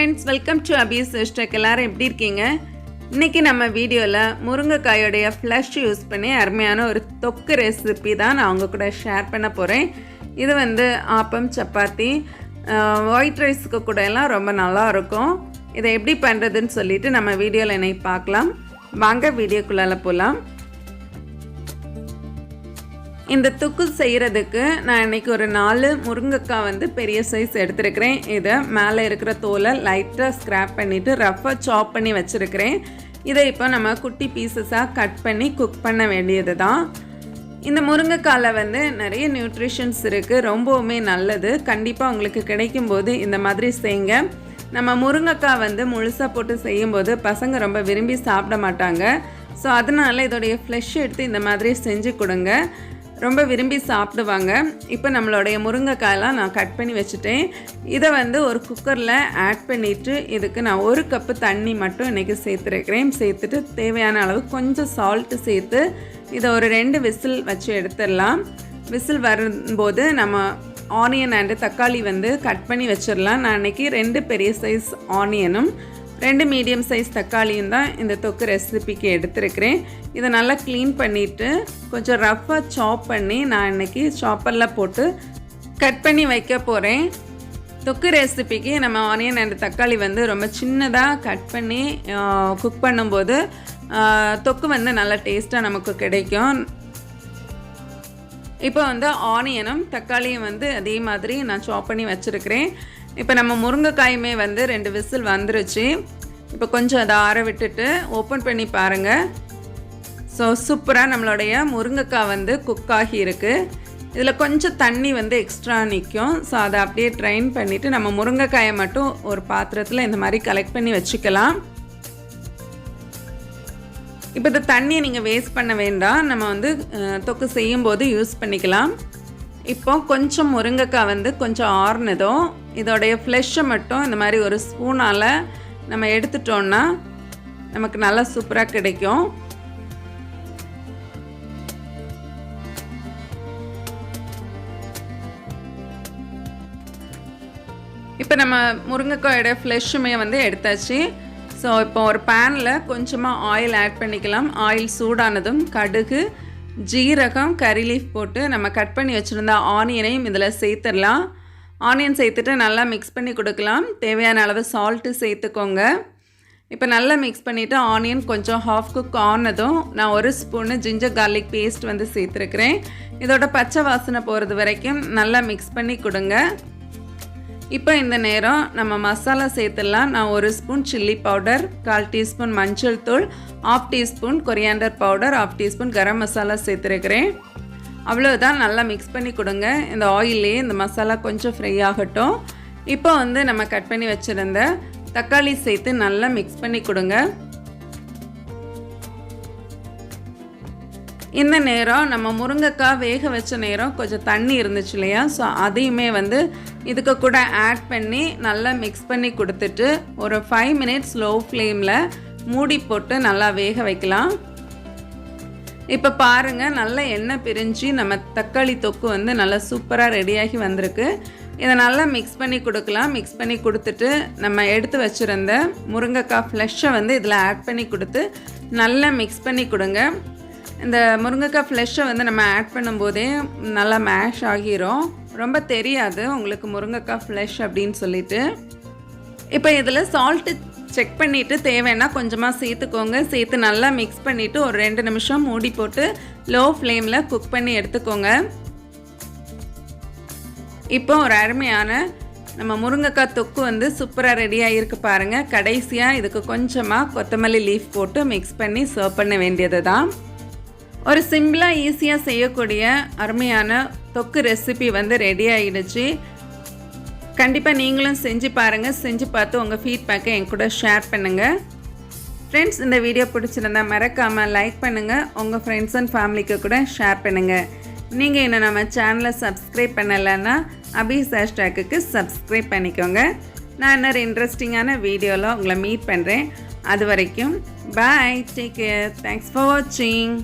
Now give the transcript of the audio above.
friends, welcome to Abhi's Drumstick. எல்லாரும் எப்படி இருக்கீங்க? இன்னைக்கு நம்ம வீடியோல முருங்கைக்காயோட ஃப்ளஷ் யூஸ் பண்ணி அருமையான ஒரு தொக்கு ரெசிபி தான் நான் உங்க கூட ஷேர் பண்ண போறேன். இது ஆப்பம் சப்பாத்தி ஒயிட் ரைஸ்க்கு கூட எல்லாம் ரொம்ப நல்லா இருக்கும். இதை எப்படி பண்றதுன்னு சொல்லிட்டு நம்ம வீடியோல இன்னைக்கு பார்க்கலாம். வாங்க வீடியோக்குள்ள போலாம். இந்த தொக்கு செய்கிறதுக்கு நான் இன்றைக்கி ஒரு 4 முருங்கைக்காய் பெரிய சைஸ் எடுத்துருக்கிறேன். இதை மேலே இருக்கிற தோலை லைட்டாக ஸ்க்ராப் பண்ணிவிட்டு ரஃப்பாக சாப் பண்ணி வச்சுருக்கிறேன். இதை இப்போ நம்ம குட்டி பீசஸாக கட் பண்ணி குக் பண்ண வேண்டியது தான். இந்த முருங்கைக்காயில் நிறைய நியூட்ரிஷன்ஸ் இருக்குது, ரொம்பவுமே நல்லது. கண்டிப்பாக உங்களுக்கு கிடைக்கும்போது இந்த மாதிரி செய்யுங்க. நம்ம முருங்கைக்காய் முழுசாக போட்டு செய்யும்போது பசங்க ரொம்ப விரும்பி சாப்பிட மாட்டாங்க. ஸோ அதனால் இதோடைய ஃப்ளஷ் எடுத்து இந்த மாதிரி செஞ்சு கொடுங்க, ரொம்ப விரும்பி சாப்பிடுவாங்க. இப்போ நம்மளுடைய முருங்கைக்காயெல்லாம் நான் கட் பண்ணி வச்சுட்டேன். இதை ஒரு குக்கரில் ஆட் பண்ணிவிட்டு இதுக்கு நான் 1 கப்பு தண்ணி மட்டும் இன்றைக்கி சேர்த்துருக்கிறேன். சேர்த்துட்டு தேவையான அளவு கொஞ்சம் சால்ட்டு சேர்த்து இதை ஒரு 2 விசில் வச்சு எடுத்துடலாம். விசில் வரும்போது நம்ம ஆனியன் அண்டு தக்காளி கட் பண்ணி வச்சிடலாம். நான் இன்றைக்கி 2 பெரிய சைஸ் ஆனியனும் 2 மீடியம் சைஸ் தக்காளியும் தான் இந்த தொக்கு ரெசிபிக்கு எடுத்துருக்கிறேன். இதை நல்லா க்ளீன் பண்ணிவிட்டு கொஞ்சம் ரஃப்பாக சாப் பண்ணி நான் இன்றைக்கி சாப்பரில் போட்டு கட் பண்ணி வைக்க போகிறேன். தொக்கு ரெசிபிக்கு நம்ம ஆனியன் அண்ட் தக்காளி ரொம்ப சின்னதாக கட் பண்ணி குக் பண்ணும்போது தொக்கு நல்லா டேஸ்ட்டாக நமக்கு கிடைக்கும். இப்போ ஆனியனும் தக்காளியும் அதே மாதிரி நான் சாப் பண்ணி வச்சுருக்கிறேன். இப்போ நம்ம முருங்கைக்காயுமே 2 விசில் வந்துருச்சு. இப்போ கொஞ்சம் அதை ஆற விட்டுட்டு ஓப்பன் பண்ணி பாருங்கள். ஸோ சூப்பராக நம்மளுடைய முருங்கைக்காய் குக் ஆகி இருக்குது. இதில் கொஞ்சம் தண்ணி எக்ஸ்ட்ரா நிற்கும். ஸோ அதை அப்படியே ட்ரைன் பண்ணிவிட்டு நம்ம முருங்கைக்காயை மட்டும் ஒரு பாத்திரத்தில் இந்த மாதிரி கலெக்ட் பண்ணி வச்சுக்கலாம். இப்போ இந்த தண்ணியை நீங்கள் வேஸ்ட் பண்ண வேண்டாம், நம்ம தொக்கு செய்யும்போது யூஸ் பண்ணிக்கலாம். இப்போ கொஞ்சம் முருங்கைக்காய் கொஞ்சம் ஆறுனதும் இதோடைய ஃப்ளெஷ்ஷை மட்டும் இந்த மாதிரி ஒரு ஸ்பூனால் நம்ம எடுத்துட்டோன்னா நமக்கு நல்லா சூப்பராக கிடைக்கும். இப்போ நம்ம முருங்கைக்காயோட ஃப்ளெஷ்ஷுமே எடுத்தாச்சு. ஸோ இப்போ ஒரு பேனில் கொஞ்சமாக ஆயில் ஆட் பண்ணிக்கலாம். ஆயில் சூடானதும் கடுகு, ஜீரகம், கறி லீஃப் போட்டு நம்ம கட் பண்ணி வச்சுருந்த ஆனியனையும் இதில் சேர்த்துடலாம். ஆனியன் சேர்த்துட்டு நல்லா மிக்ஸ் பண்ணி கொடுக்கலாம். தேவையான அளவு சால்ட்டு சேர்த்துக்கோங்க. இப்போ நல்லா மிக்ஸ் பண்ணிவிட்டு ஆனியன் கொஞ்சம் ஹாஃப் குக் ஆனதும் நான் 1 ஸ்பூனு ஜிஞ்சர் கார்லிக் பேஸ்ட் சேர்த்துருக்கிறேன். இதோட பச்சை வாசனை போகிறது வரைக்கும் நல்லா மிக்ஸ் பண்ணி கொடுங்க. இப்போ இந்த நேரம் நம்ம மசாலா சேர்த்துடலாம். நான் 1 ஸ்பூன் சில்லி பவுடர், 1/4 டீஸ்பூன் மஞ்சள் தூள், 1/2 teaspoon coriander powder, 1/2 teaspoon garam masala சேர்த்துருக்கிறேன். அவ்வளோதான், நல்லா மிக்ஸ் பண்ணி கொடுங்க. இந்த ஆயிலே இந்த மசாலா கொஞ்சம் ஃப்ரை ஆகட்டும். இப்போ நம்ம கட் பண்ணி வச்சுருந்த தக்காளி சேர்த்து நல்லா மிக்ஸ் பண்ணி கொடுங்க. இந்த நேரம் நம்ம முருங்கைக்காய் வேக வச்ச நேரம் கொஞ்சம் தண்ணி இருந்துச்சு இல்லையா, ஸோ அதையுமே இதுக்கு கூட ஆட் பண்ணி நல்லா மிக்ஸ் பண்ணி கொடுத்துட்டு ஒரு 5 மினிட்ஸ் லோ ஃப்ளேமில் மூடி போட்டு நல்லா வேக வைக்கலாம். இப்போ பாருங்கள், நல்லா எண்ணெய் பிரிஞ்சு நம்ம தக்காளி தொக்கு நல்லா சூப்பராக ரெடியாகி வந்திருக்கு. இதை நல்லா மிக்ஸ் பண்ணி கொடுக்கலாம். மிக்ஸ் பண்ணி கொடுத்துட்டு நம்ம எடுத்து வச்சுருந்த முருங்கைக்காய் ஃப்ளெஷ்ஷை இதில் ஆட் பண்ணி கொடுத்து நல்லா மிக்ஸ் பண்ணி கொடுங்க. இந்த முருங்கைக்காய் ஃப்ளெஷ்ஷை நம்ம ஆட் பண்ணும்போதே நல்லா மேஷ் ஆகிரும், ரொம்ப தெரியாது உங்களுக்கு முருங்கைக்காய் ஃப்ளெஷ் அப்படின்னு சொல்லிட்டு. இப்போ இதில் சால்ட்டு செக் பண்ணிவிட்டு தேவைன்னா கொஞ்சமாக சேர்த்துக்கோங்க. சேர்த்து நல்லா மிக்ஸ் பண்ணிவிட்டு ஒரு 2 நிமிஷம் மூடி போட்டு லோ ஃப்ளேமில் குக் பண்ணி எடுத்துக்கோங்க. இப்போ ஒரு அருமையான நம்ம முருங்கைக்காய் தொக்கு சூப்பராக ரெடியாக இருக்குது பாருங்கள். கடைசியாக இதுக்கு கொஞ்சமாக கொத்தமல்லி லீஃப் போட்டு மிக்ஸ் பண்ணி சர்வ் பண்ண வேண்டியது தான். ஒரு சிம்பிளாக ஈஸியாக செய்யக்கூடிய அருமையான தொக்கு ரெசிபி ரெடி ஆகிடுச்சு. கண்டிப்பாக நீங்களும் செஞ்சு பாருங்கள். செஞ்சு பார்த்து உங்கள் ஃபீட்பேக்கை என் கூட ஷேர் பண்ணுங்கள். ஃப்ரெண்ட்ஸ், இந்த வீடியோ பிடிச்சிருந்தா மறக்காமல் லைக் பண்ணுங்கள், உங்கள் ஃப்ரெண்ட்ஸ் அண்ட் ஃபேமிலிக்கு கூட ஷேர் பண்ணுங்கள். நீங்கள் இன்னும் நம்ம சேனலை சப்ஸ்கிரைப் பண்ணலைன்னா அபிஸ் ஹேஷ்டேக்கு சப்ஸ்கிரைப் பண்ணிக்கோங்க. நான் இன்னொரு இன்ட்ரெஸ்டிங்கான வீடியோவில் உங்களை மீட் பண்ணுறேன். அது வரைக்கும் பாய், டேக் கேர், தேங்க்ஸ் ஃபார் வாட்சிங்.